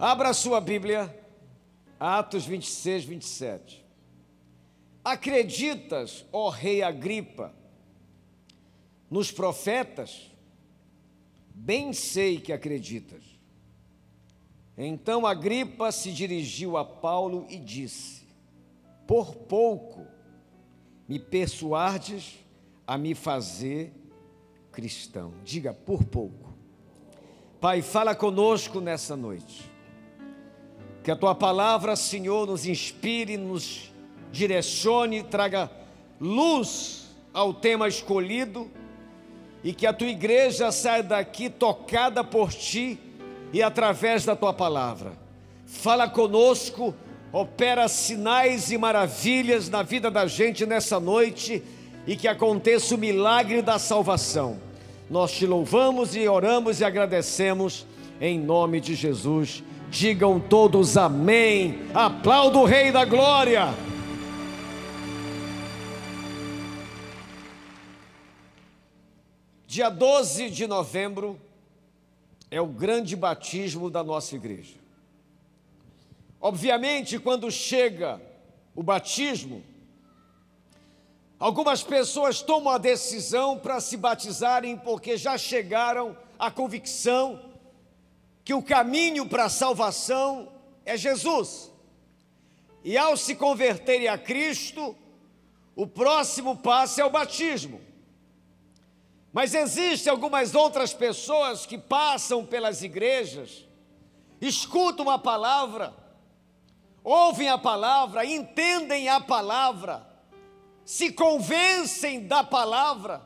Abra a sua Bíblia, Atos 26, 27. Acreditas, ó rei Agripa, nos profetas? Bem sei que acreditas. Então Agripa se dirigiu a Paulo e disse: por pouco me persuades a me fazer cristão. Diga, por pouco. Pai, fala conosco nessa noite. Que a Tua palavra, Senhor, nos inspire, nos direcione, traga luz ao tema escolhido e que a Tua igreja saia daqui tocada por Ti e através da Tua palavra. Fala conosco, opera sinais e maravilhas na vida da gente nessa noite e que aconteça o milagre da salvação. Nós Te louvamos e oramos e agradecemos em nome de Jesus. Digam todos amém. Aplauda o Rei da Glória. Dia 12 de novembro é o grande batismo da nossa igreja. Obviamente, quando chega o batismo, algumas pessoas tomam a decisão para se batizarem porque já chegaram à convicção que o caminho para a salvação é Jesus. E ao se converterem a Cristo, o próximo passo é o batismo. Mas existem algumas outras pessoas que passam pelas igrejas, escutam a palavra, ouvem a palavra, entendem a palavra, se convencem da palavra,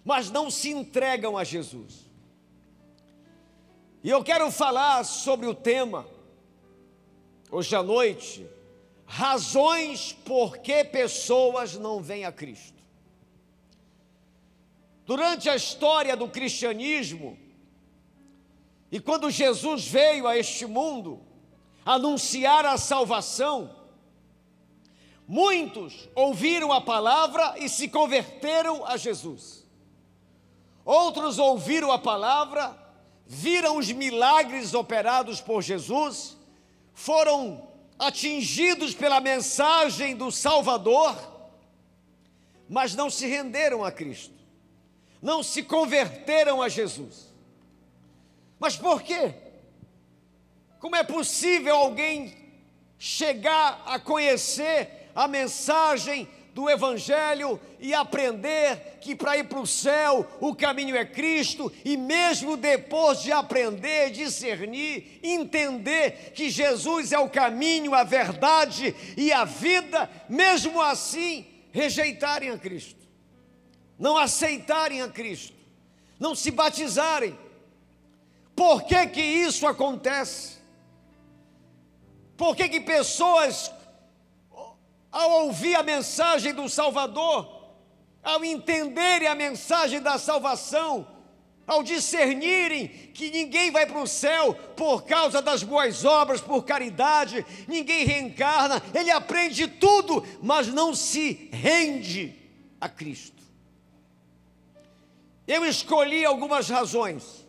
mas não se entregam a Jesus. E eu quero falar sobre o tema, hoje à noite, razões por que pessoas não vêm a Cristo. Durante a história do cristianismo, e quando Jesus veio a este mundo anunciar a salvação, muitos ouviram a palavra e se converteram a Jesus. Outros ouviram a palavra, viram os milagres operados por Jesus, foram atingidos pela mensagem do Salvador, mas não se renderam a Cristo, não se converteram a Jesus. Mas por quê? Como é possível alguém chegar a conhecer a mensagem do Evangelho e aprender que para ir para o céu o caminho é Cristo, e mesmo depois de aprender, discernir, entender que Jesus é o caminho, a verdade e a vida, mesmo assim rejeitarem a Cristo, não aceitarem a Cristo, não se batizarem? Por que que isso acontece? Por que que pessoas, ao ouvir a mensagem do Salvador, ao entenderem a mensagem da salvação, ao discernirem que ninguém vai para o céu por causa das boas obras, por caridade, ninguém reencarna, ele aprende tudo, mas não se rende a Cristo? Eu escolhi algumas razões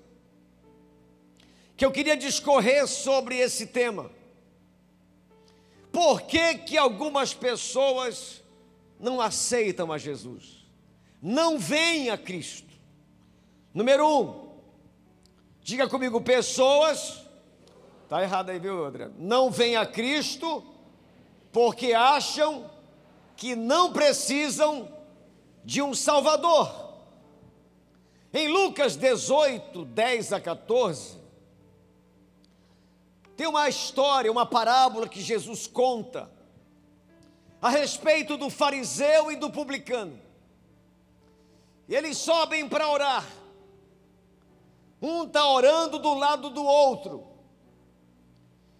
que eu queria discorrer sobre esse tema. Por que que algumas pessoas não aceitam a Jesus? Não vêm a Cristo? Número 1, diga comigo, pessoas, está errado aí, viu, André? Não vêm a Cristo porque acham que não precisam de um Salvador. Em Lucas 18, 10 a 14, tem uma história, uma parábola que Jesus conta a respeito do fariseu e do publicano. E eles sobem para orar. Um está orando do lado do outro.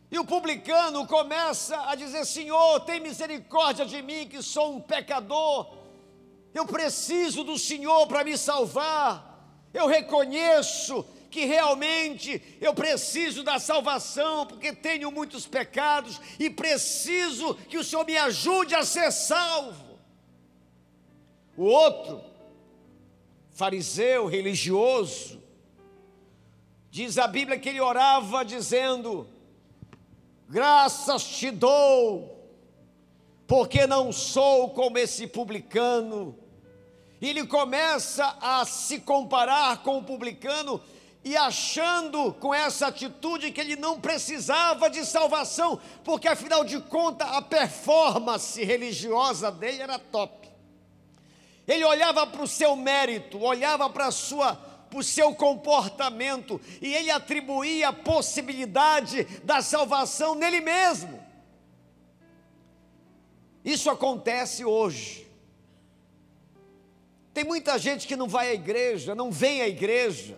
E o publicano começa a dizer: Senhor, tem misericórdia de mim, que sou um pecador. Eu preciso do Senhor para me salvar. Eu reconheço que realmente eu preciso da salvação, porque tenho muitos pecados e preciso que o Senhor me ajude a ser salvo. O outro, fariseu, religioso, diz a Bíblia que ele orava dizendo: graças te dou, porque não sou como esse publicano. E ele começa a se comparar com o publicano e achando com essa atitude que ele não precisava de salvação, porque afinal de contas a performance religiosa dele era top. Ele olhava para o seu mérito, olhava para o seu comportamento, e ele atribuía a possibilidade da salvação nele mesmo. Isso acontece hoje. Tem muita gente que não vai à igreja, não vem à igreja,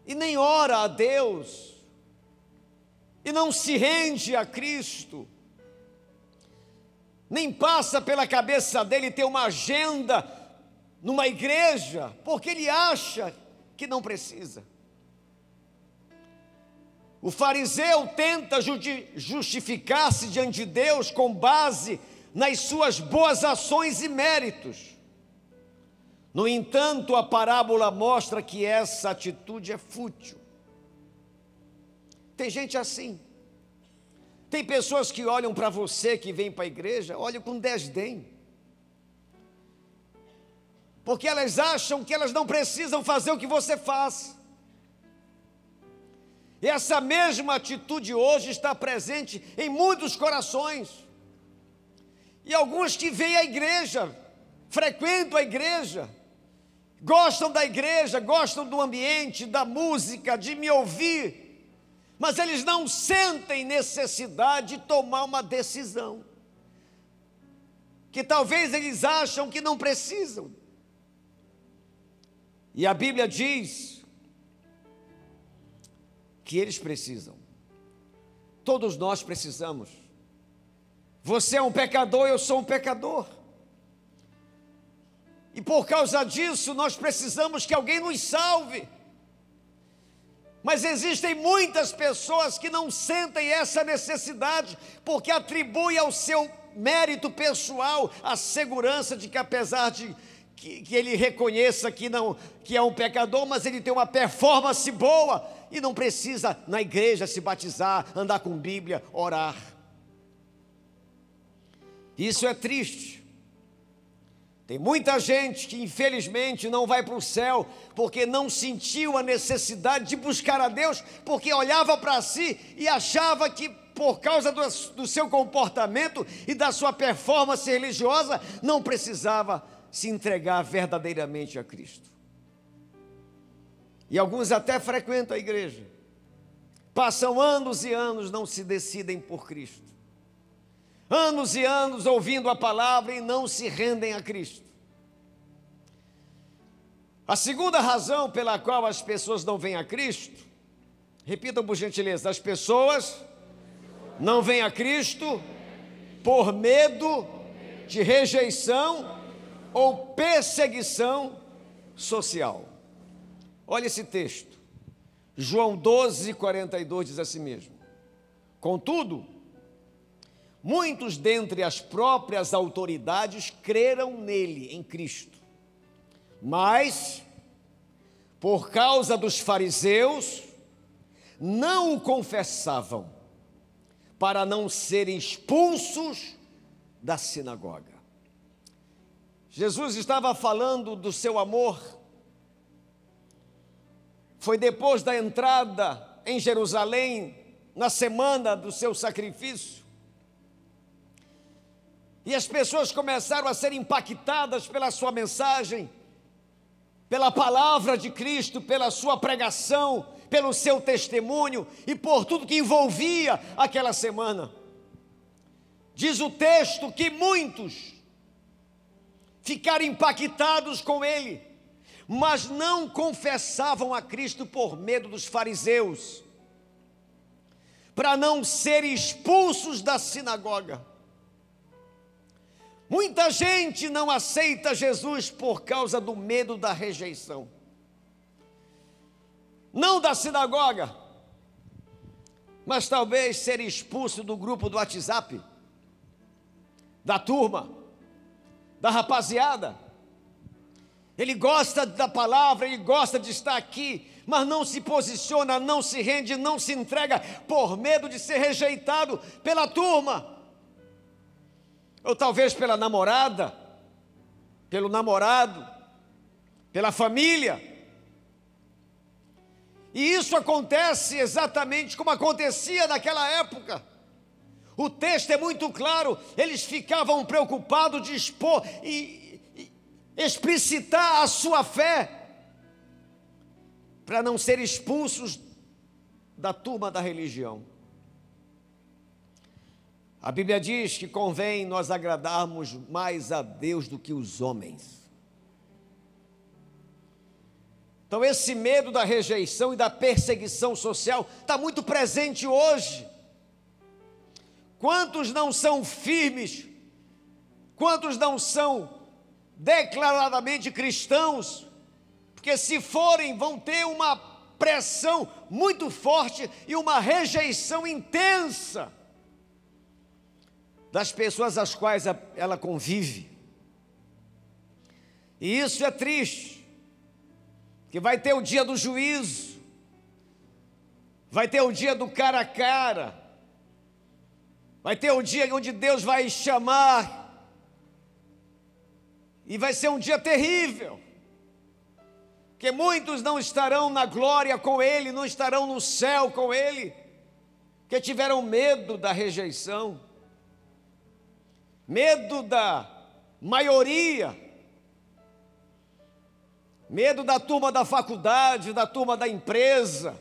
e nem ora a Deus, e não se rende a Cristo, nem passa pela cabeça dele ter uma agenda numa igreja, porque ele acha que não precisa. O fariseu tenta justificar-se diante de Deus com base nas suas boas ações e méritos. No entanto, a parábola mostra que essa atitude é fútil. Tem gente assim. Tem pessoas que olham para você que vem para a igreja, olham com desdém. Porque elas acham que elas não precisam fazer o que você faz. E essa mesma atitude hoje está presente em muitos corações. E alguns que vêm à igreja, frequentam a igreja, gostam da igreja, gostam do ambiente, da música, de me ouvir, mas eles não sentem necessidade de tomar uma decisão, que talvez eles acham que não precisam. E a Bíblia diz que eles precisam. Todos nós precisamos. Você é um pecador, eu sou um pecador. E por causa disso, nós precisamos que alguém nos salve. Mas existem muitas pessoas que não sentem essa necessidade, porque atribuem ao seu mérito pessoal a segurança de que, apesar de que ele reconheça que é um pecador, mas ele tem uma performance boa e não precisa na igreja se batizar, andar com Bíblia, orar. Isso é triste. Tem muita gente que infelizmente não vai para o céu porque não sentiu a necessidade de buscar a Deus, porque olhava para si e achava que por causa do seu comportamento e da sua performance religiosa não precisava se entregar verdadeiramente a Cristo. E alguns até frequentam a igreja, passam anos e anos, não se decidem por Cristo. Anos e anos ouvindo a palavra e não se rendem a Cristo. A segunda razão pela qual as pessoas não vêm a Cristo, repitam por gentileza, as pessoas não vêm a Cristo por medo de rejeição ou perseguição social. Olha esse texto, João 12:42 diz assim mesmo: contudo, muitos dentre as próprias autoridades creram nele, em Cristo, mas, por causa dos fariseus, não o confessavam, para não serem expulsos da sinagoga. Jesus estava falando do seu amor. Foi depois da entrada em Jerusalém, na semana do seu sacrifício, e as pessoas começaram a ser impactadas pela sua mensagem, pela palavra de Cristo, pela sua pregação, pelo seu testemunho e por tudo que envolvia aquela semana. Diz o texto que muitos ficaram impactados com ele, mas não confessavam a Cristo por medo dos fariseus, para não serem expulsos da sinagoga. Muita gente não aceita Jesus por causa do medo da rejeição. Não da sinagoga, mas talvez ser expulso do grupo do WhatsApp, da turma, da rapaziada. Ele gosta da palavra, ele gosta de estar aqui, mas não se posiciona, não se rende, não se entrega por medo de ser rejeitado pela turma, ou talvez pela namorada, pelo namorado, pela família. E isso acontece exatamente como acontecia naquela época. O texto é muito claro, eles ficavam preocupados de expor e explicitar a sua fé, para não ser expulsos da turma da religião. A Bíblia diz que convém nós agradarmos mais a Deus do que os homens. Então esse medo da rejeição e da perseguição social está muito presente hoje. Quantos não são firmes? Quantos não são declaradamente cristãos? Porque se forem, vão ter uma pressão muito forte e uma rejeição intensa das pessoas às quais ela convive. E isso é triste, que vai ter o dia do juízo, vai ter o dia do cara a cara, vai ter o dia onde Deus vai chamar, e vai ser um dia terrível, porque muitos não estarão na glória com Ele, não estarão no céu com Ele, porque tiveram medo da rejeição, medo da maioria, medo da turma da faculdade, da turma da empresa,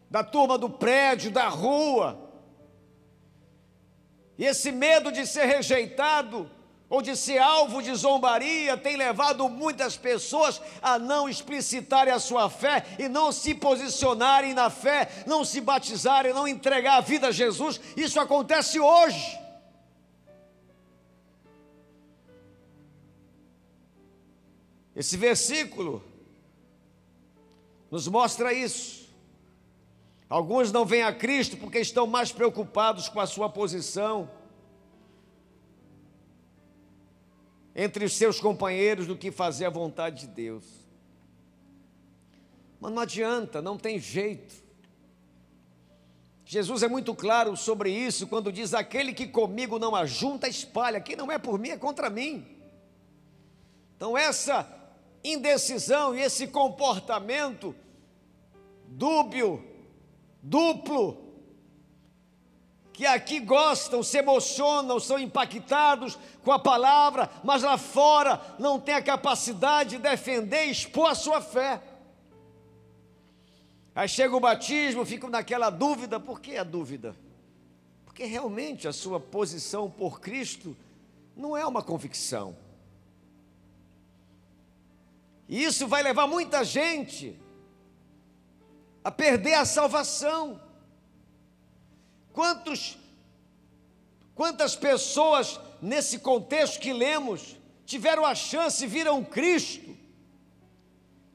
da turma do prédio, da rua. E esse medo de ser rejeitado ou de ser alvo de zombaria tem levado muitas pessoas a não explicitarem a sua fé e não se posicionarem na fé, não se batizarem, não entregar a vida a Jesus. Isso acontece hoje. Esse versículo nos mostra isso. Alguns não vêm a Cristo porque estão mais preocupados com a sua posição entre os seus companheiros do que fazer a vontade de Deus. Mas não adianta, não tem jeito. Jesus é muito claro sobre isso quando diz: aquele que comigo não ajunta, espalha. Quem não é por mim é contra mim. Então essa indecisão e esse comportamento dúbio, duplo, que aqui gostam, se emocionam, são impactados com a palavra, mas lá fora não tem a capacidade de defender e expor a sua fé. Aí chega o batismo, ficam naquela dúvida. Por que a dúvida? Porque realmente a sua posição por Cristo não é uma convicção. E isso vai levar muita gente a perder a salvação. Quantas pessoas nesse contexto que lemos tiveram a chance, viram Cristo,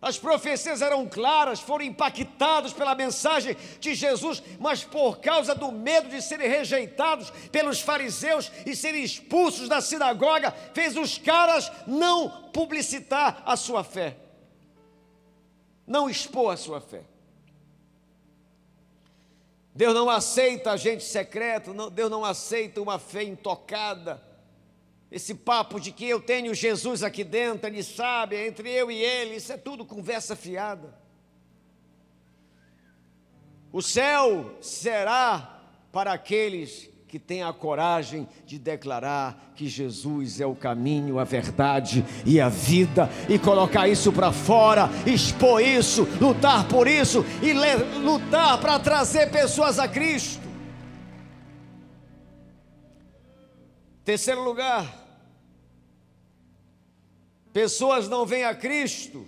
as profecias eram claras, foram impactados pela mensagem de Jesus, mas por causa do medo de serem rejeitados pelos fariseus e serem expulsos da sinagoga, fez os caras não publicitar a sua fé, não expor a sua fé. Deus não aceita agente secreto, Deus não aceita uma fé intocada. Esse papo de que eu tenho Jesus aqui dentro, Ele sabe, é entre eu e Ele, isso é tudo conversa fiada. O céu será para aqueles que têm a coragem de declarar que Jesus é o caminho, a verdade e a vida, e colocar isso para fora, expor isso, lutar por isso e lutar para trazer pessoas a Cristo. Terceiro lugar, pessoas não vêm a Cristo,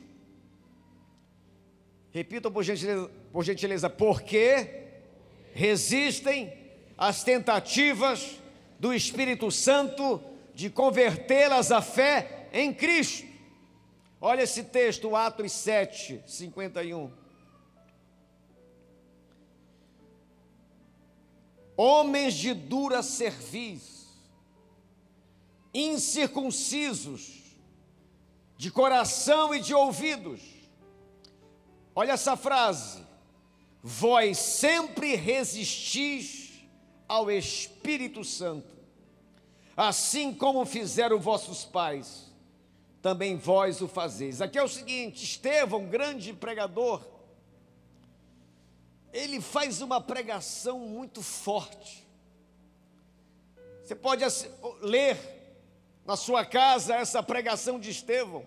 repitam por gentileza, porque resistem às tentativas do Espírito Santo de convertê-las à fé em Cristo. Olha esse texto, Atos 7, 51. Homens de dura cerviz, incircuncisos, de coração e de ouvidos. Olha essa frase: vós sempre resistis ao Espírito Santo, assim como fizeram vossos pais, também vós o fazeis. Aqui é o seguinte: Estevão, grande pregador, ele faz uma pregação muito forte. Você pode ler na sua casa essa pregação de Estevão.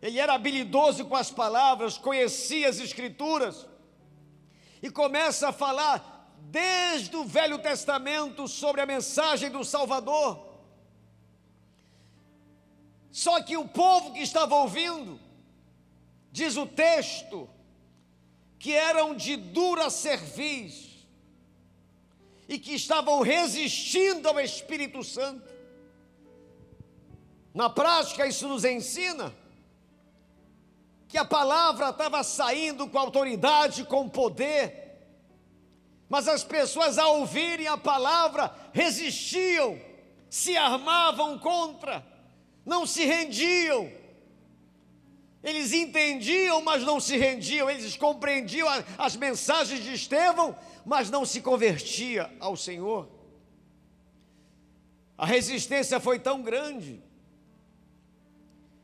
Ele era habilidoso com as palavras, conhecia as Escrituras, e começa a falar desde o Velho Testamento sobre a mensagem do Salvador. Só que o povo que estava ouvindo, diz o texto, que eram de dura cerviz e que estavam resistindo ao Espírito Santo. Na prática, isso nos ensina que a palavra estava saindo com autoridade, com poder, mas as pessoas, ao ouvirem a palavra, resistiam, se armavam contra, não se rendiam. Eles entendiam, mas não se rendiam. Eles compreendiam as mensagens de Estevão, mas não se convertia ao Senhor. A resistência foi tão grande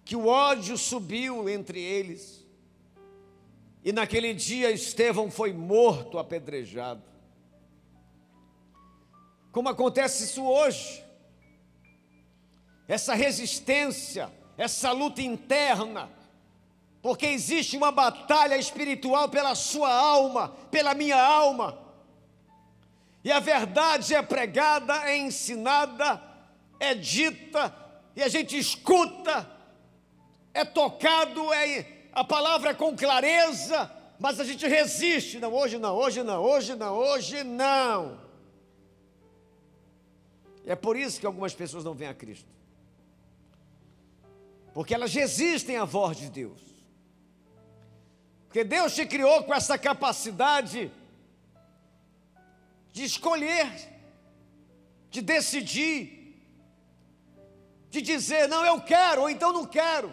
que o ódio subiu entre eles, e naquele dia Estevão foi morto, apedrejado. Como acontece isso hoje? Essa resistência, essa luta interna, porque existe uma batalha espiritual pela sua alma, pela minha alma, e a verdade é pregada, é ensinada, é dita, e a gente escuta, é tocado, a palavra é com clareza, mas a gente resiste. Não, hoje não, hoje não, hoje não, hoje não. É por isso que algumas pessoas não vêm a Cristo, porque elas resistem à voz de Deus. Porque Deus te criou com essa capacidade de escolher, de decidir, de dizer, não, eu quero, ou então não quero.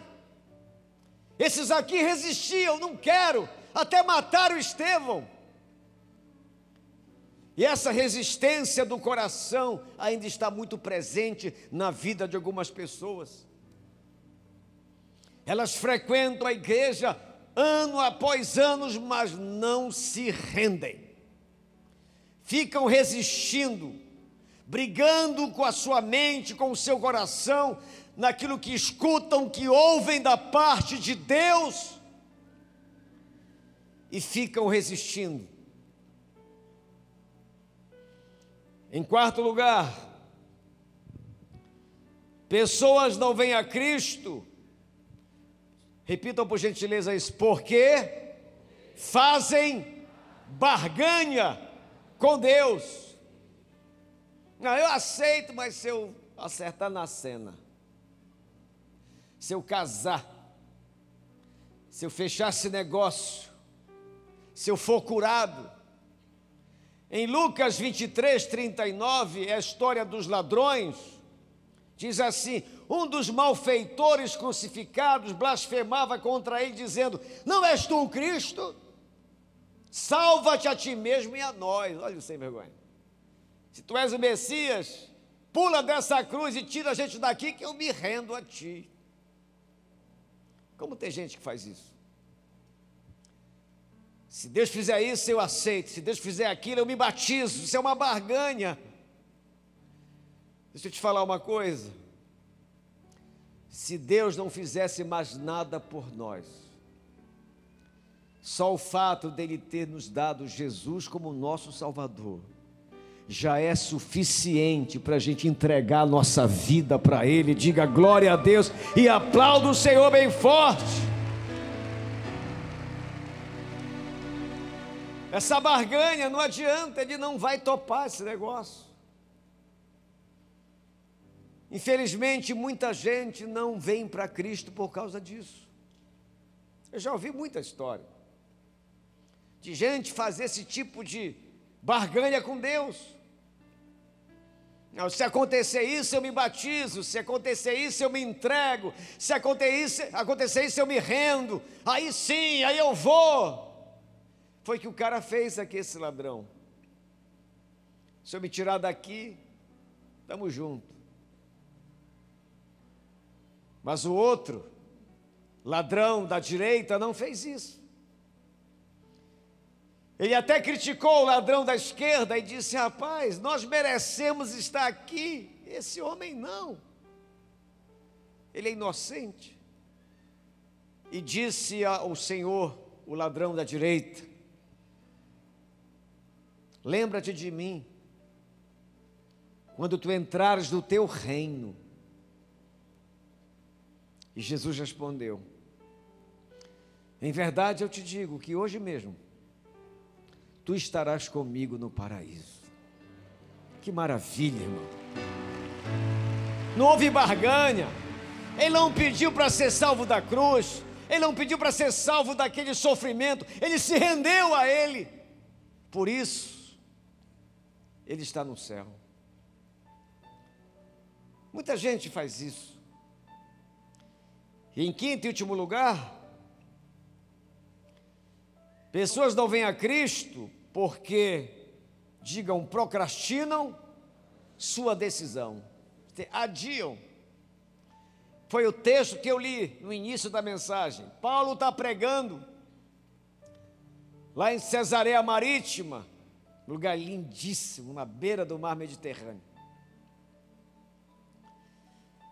Esses aqui resistiam, não quero, até mataram Estevão. E essa resistência do coração ainda está muito presente na vida de algumas pessoas. Elas frequentam a igreja ano após ano, mas não se rendem. Ficam resistindo, brigando com a sua mente, com o seu coração, naquilo que escutam, que ouvem da parte de Deus, e ficam resistindo. Em quarto lugar, pessoas não vêm a Cristo, repitam por gentileza isso, porque fazem barganha com Deus. Não, eu aceito, mas se eu acertar na cena, se eu casar, se eu fechar esse negócio, se eu for curado. Em Lucas 23, 39, é a história dos ladrões. Diz assim: um dos malfeitores crucificados blasfemava contra ele, dizendo: não és tu o Cristo? Salva-te a ti mesmo e a nós. Olha o sem vergonha. Se tu és o Messias, pula dessa cruz e tira a gente daqui, que eu me rendo a ti. Como tem gente que faz isso? Se Deus fizer isso, eu aceito. Se Deus fizer aquilo, eu me batizo. Isso é uma barganha. Deixa eu te falar uma coisa. Se Deus não fizesse mais nada por nós, só o fato dele ter nos dado Jesus como nosso Salvador já é suficiente para a gente entregar a nossa vida para Ele. Diga glória a Deus e aplauda o Senhor bem forte. Essa barganha não adianta, ele não vai topar esse negócio. Infelizmente, muita gente não vem para Cristo por causa disso. Eu já ouvi muita história de gente fazer esse tipo de barganha com Deus. Não, se acontecer isso, eu me batizo. Se acontecer isso, eu me entrego. Se acontecer isso, eu me rendo. Aí sim, aí eu vou. Foi o que o cara fez aqui, esse ladrão. Se eu me tirar daqui, estamos juntos. Mas o outro, ladrão da direita, não fez isso. Ele até criticou o ladrão da esquerda e disse: rapaz, nós merecemos estar aqui, esse homem não. Ele é inocente. E disse ao Senhor, o ladrão da direita: lembra-te de mim, quando tu entrares no teu reino. E Jesus respondeu: em verdade eu te digo que hoje mesmo tu estarás comigo no paraíso. Que maravilha, irmão. Não houve barganha. Ele não pediu para ser salvo da cruz. Ele não pediu para ser salvo daquele sofrimento. Ele se rendeu a Ele. Por isso, Ele está no céu. Muita gente faz isso. E em quinto e último lugar, pessoas não vêm a Cristo porque, procrastinam sua decisão, adiam. Foi o texto que eu li no início da mensagem. Paulo está pregando lá em Cesareia Marítima, lugar lindíssimo, na beira do mar Mediterrâneo.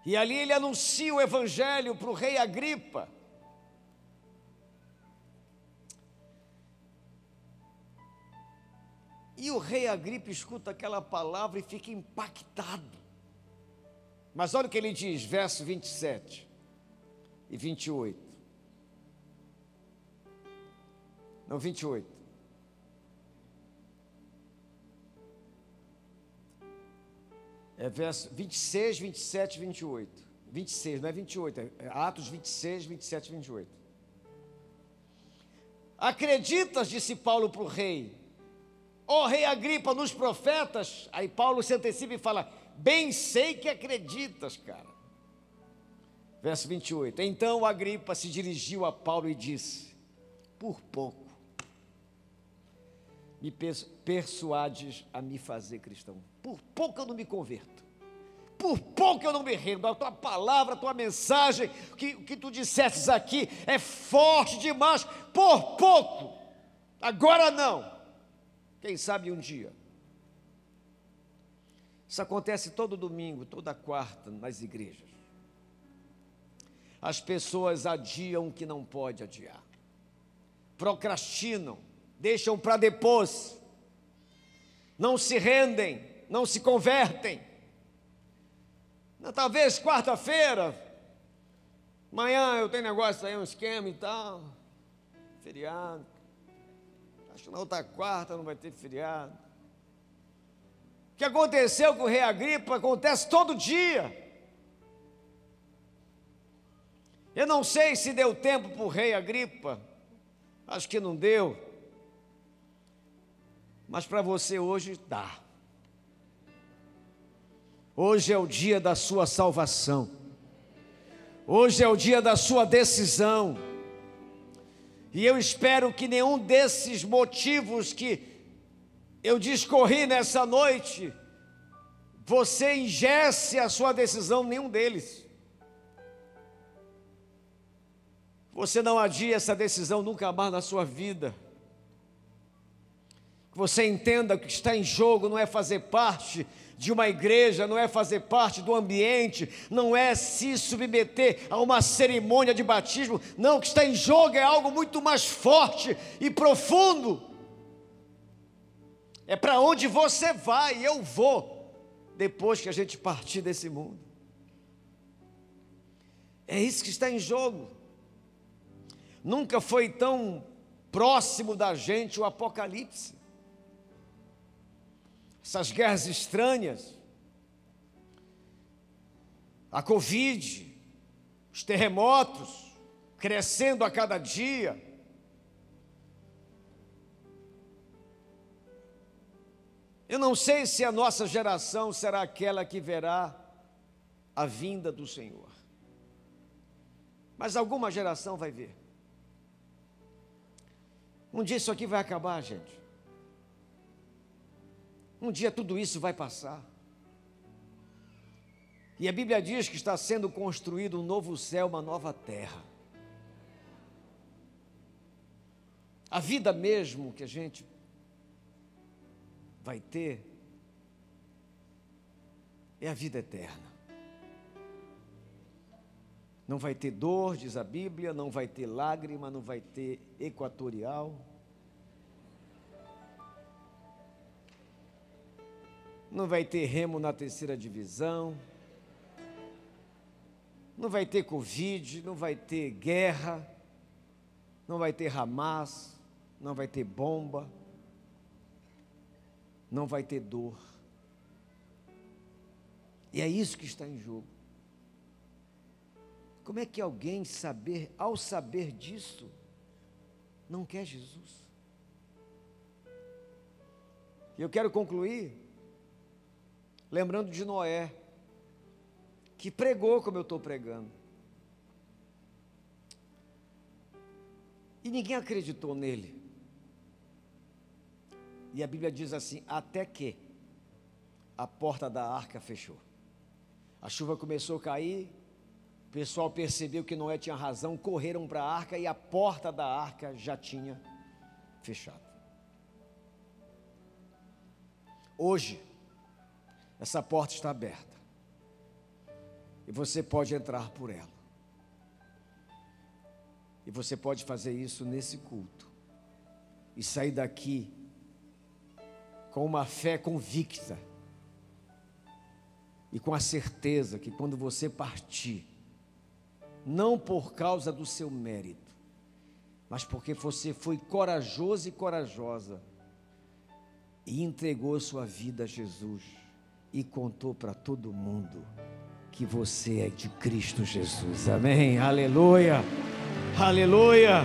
E ali ele anuncia o evangelho para o rei Agripa. E o rei Agripa escuta aquela palavra e fica impactado. Mas olha o que ele diz, verso 27 e 28. Não, 28. É verso 26, 27 e 28. 26, não é 28, é Atos 26, 27 e 28. Acreditas, disse Paulo para o rei, ó rei Agripa, nos profetas? Aí Paulo se antecipa e fala: bem sei que acreditas, cara. Verso 28. Então Agripa se dirigiu a Paulo e disse: por pouco me persuades a me fazer cristão. Por pouco eu não me converto. Por pouco eu não me rendo. A tua palavra, a tua mensagem, o que tu dissestes aqui é forte demais. Por pouco. Agora não. Quem sabe um dia. Isso acontece todo domingo, toda quarta, nas igrejas. As pessoas adiam o que não pode adiar. Procrastinam, deixam para depois. Não se rendem, não se convertem. Talvez quarta-feira, amanhã eu tenho negócio aí, um esquema e tal, feriado. Acho que na outra quarta não vai ter feriado. O que aconteceu com o rei Agripa acontece todo dia. Eu não sei se deu tempo para o rei Agripa, acho que não deu, mas para você hoje dá. Hoje é o dia da sua salvação, hoje é o dia da sua decisão, e eu espero que nenhum desses motivos que eu discorri nessa noite, você engesse a sua decisão, nenhum deles. Você não adia essa decisão nunca mais na sua vida. Que você entenda que o que está em jogo não é fazer parte de uma igreja, não é fazer parte do ambiente, não é se submeter a uma cerimônia de batismo. Não, o que está em jogo é algo muito mais forte e profundo. É para onde você vai e eu vou, depois que a gente partir desse mundo. É isso que está em jogo. Nunca foi tão próximo da gente o Apocalipse. Essas guerras estranhas, a Covid, os terremotos, crescendo a cada dia. Eu não sei se a nossa geração será aquela que verá a vinda do Senhor, mas alguma geração vai ver. Um dia isso aqui vai acabar, gente. Um dia tudo isso vai passar. E a Bíblia diz que está sendo construído um novo céu, uma nova terra. A vida mesmo que a gente vai ter é a vida eterna. Não vai ter dor, diz a Bíblia, não vai ter lágrima, não vai ter equatorial. Não vai ter Remo na terceira divisão. Não vai ter Covid, não vai ter guerra, não vai ter Hamas, não vai ter bomba, não vai ter dor. E é isso que está em jogo. Como é que alguém ao saber disso, não quer Jesus? E eu quero concluir lembrando de Noé, que pregou como eu estou pregando. E ninguém acreditou nele. E a Bíblia diz assim, até que a porta da arca fechou. A chuva começou a cair, o pessoal percebeu que Noé tinha razão, correram para a arca e a porta da arca já tinha fechado. Hoje, essa porta está aberta. E você pode entrar por ela. E você pode fazer isso nesse culto. E sair daqui com uma fé convicta. E com a certeza que quando você partir, não por causa do seu mérito, mas porque você foi corajoso e corajosa, e entregou sua vida a Jesus, e contou para todo mundo que você é de Cristo Jesus, amém, aleluia, aleluia.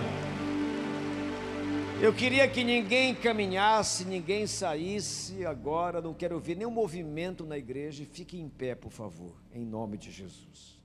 Eu queria que ninguém caminhasse, ninguém saísse agora, não quero ver nenhum movimento na igreja, fique em pé, por favor, em nome de Jesus.